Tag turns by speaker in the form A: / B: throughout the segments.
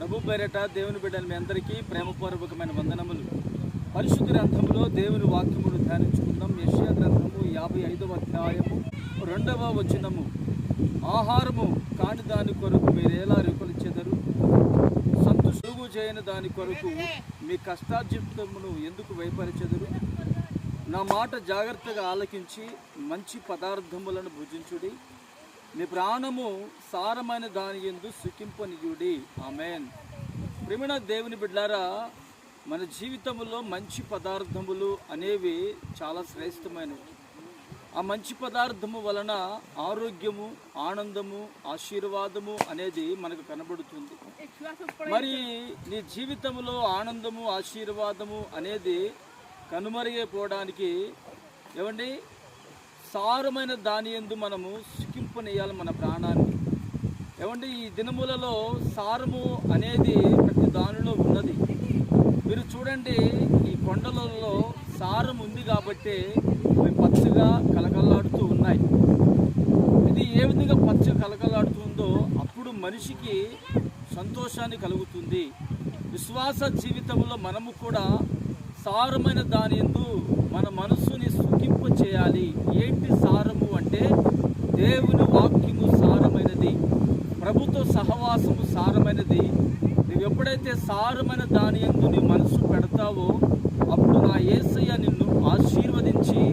A: ప్రభు పేరట దేవుని బిడ్డలు మీ అందరికీ ప్రేమపూర్వకమైన వందనములు. పరిశుద్ధ గ్రంథంలో దేవుని వాక్యమును ధ్యానించుకుందాం. యెషయా గ్రంథము 55వ అధ్యాయము 2వ వచనము. ఆహారము కాని దాని కొరకు మీరేలా రేకులిచెదరు, సంతోషము చేయని దాని కొరకు మీ కష్టార్జితమును ఎందుకు వైపరిచెదరు? నా మాట జాగ్రత్తగా ఆలకించి మంచి పదార్థములను భుజించుడి, మీ ప్రాణము సారమైన దాని యందు సుఖింపనీయుడి. ఆమేన్. ప్రియమైన దేవుని బిడ్డలారా, మన జీవితంలో మంచి పదార్థములు అనేవి చాలా శ్రేష్టమైనవి. ఆ మంచి పదార్థము వలన ఆరోగ్యము, ఆనందము, ఆశీర్వాదము అనేది మనకు కనబడుతుంది. మరి నీ జీవితంలో ఆనందము, ఆశీర్వాదము అనేది కనుమరుగైపోవడానికి ఏమండి, సారమైన దాని యందు మనము సుఖింపనీయాలి మన ప్రాణాన్ని. ఏమండి, ఈ దినములలో సారము అనేది ప్రతి దానిలో ఉన్నది. మీరు చూడండి, ఈ కొండలలో సారం ఉంది కాబట్టి అవి పచ్చగా కలకలాడుతూ ఉన్నాయి. ఇది ఏ విధంగా పచ్చగా కలకలాడుతుందో అప్పుడు మనిషికి సంతోషాన్ని కలుగుతుంది. విశ్వాస జీవితంలో మనము కూడా సారమైన దాని యందు మన మనస్సుని సుఖింప చేయాలి. ఏంటి సారము అంటే, దేవుని వాక్యము సారమైనది, ప్రభుతో సహవాసము సారమైనది. నువ్వు ఎప్పుడైతే సారమైన దాని యందు నీ మనసు పెడతావో అప్పుడు నా యేసయ్య నిన్ను ఆశీర్వదించి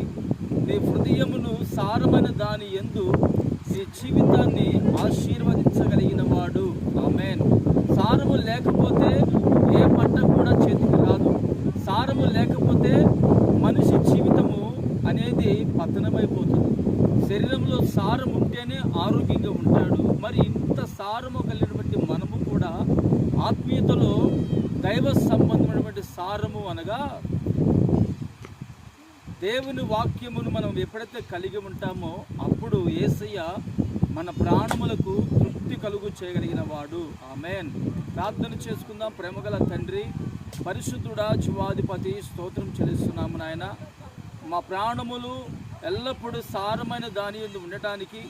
A: నీ హృదయమును సారమైన దాని యందు నీ జీవితాన్ని ఆశీర్వదించగలిగిన వాడు. ఆమేన్. సారము లేకపోతే ఏ పంట కూడా చేతికి రాదు. సారము లేకపోతే మనిషి జీవితము అనేది పతనమైపోతుంది. శరీరంలో సారం ఉంటేనే ఆరోగ్యంగా ఉంటాడు. మరి ఇంత సారము కలిగినటువంటి మనము కూడా ఆత్మీయతలో దైవ సంబంధమైనటువంటి సారము అనగా దేవుని వాక్యమును మనం ఎప్పుడైతే కలిగి ఉంటామో అప్పుడు యేసయ్య మన ప్రాణములకు తృప్తి కలుగు చేయగలిగిన వాడు. ఆమేన్. ప్రార్థన చేసుకుందాం. ప్రేమగల తండ్రి, పరిశుద్ధుడా, జీవాధిపతి, స్తోత్రం చెల్లిస్తున్నాము నాయన. మా ప్రాణములు ఎల్లప్పుడూ సారమైన దాని యందు ఉండటానికి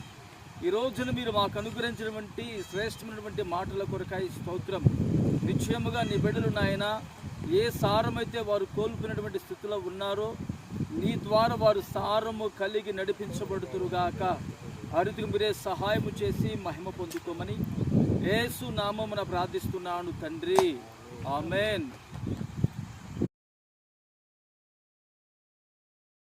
A: ఈ రోజున మీరు మాకు అనుగ్రహించినటువంటి శ్రేష్టమైనటువంటి మాటల కొరకాయ స్తోత్రం. నిశ్చయముగా నీ బిడ్డలు నాయన ఏ సారమైతే వారు కోల్పోయినటువంటి స్థితిలో ఉన్నారో నీ ద్వారా వారు సారము కలిగి నడిపించబడుతురుగాక. ఆ రీతికి మీరే సహాయము చేసి మహిమ పొందుకోమని యేసు నామమున ప్రార్థిస్తున్నాను తండ్రి. ఆమేన్.